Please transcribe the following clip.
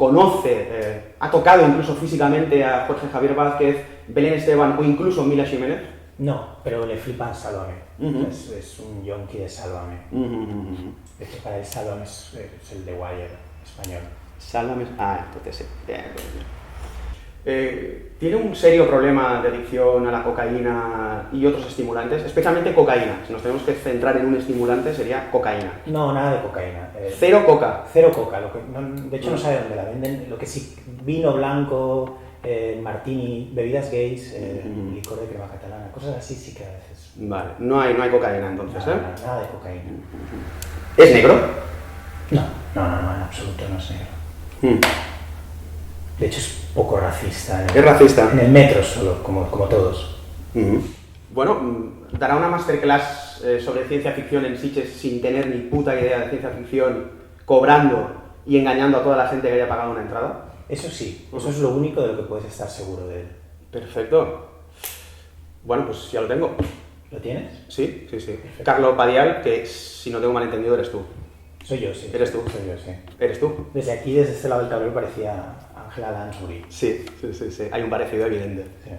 conoce, ha tocado incluso físicamente a Jorge Javier Vázquez, Belén Esteban o incluso Mila Jiménez? No, pero le flipan Sálvame. Ujú. Es un yonki de Sálvame. De hecho, para él Sálvame es el de Wire español. Sálvame. Entonces sí. Bien. Tiene un serio problema de adicción a la cocaína y otros estimulantes, especialmente cocaína. Si nos tenemos que centrar en un estimulante sería cocaína. No, nada de cocaína. Cero coca. Cero coca. De hecho, no sabe dónde la venden. Lo que sí, vino blanco, martini, bebidas gays, licor de crema catalana, cosas así sí que a veces. Vale, no hay cocaína entonces, Nada de cocaína. ¿Es negro? No, en absoluto no es negro. De hecho, es poco racista. Es racista. En el metro solo, como todos. Bueno, dará una masterclass sobre ciencia ficción en Sitges sin tener ni puta idea de ciencia ficción, cobrando y engañando a toda la gente que haya pagado una entrada. Eso sí, eso es lo único de lo que puedes estar seguro de él. Perfecto. Bueno, pues ya lo tengo. ¿Lo tienes? Sí. Perfecto. Carlo Padial, que si no tengo malentendido eres tú. Soy yo, sí. ¿Eres tú? Soy yo, sí. ¿Eres tú? Desde aquí, desde este lado del tablero, parecía Angela Lansbury. Sí. Hay un parecido evidente. Sí.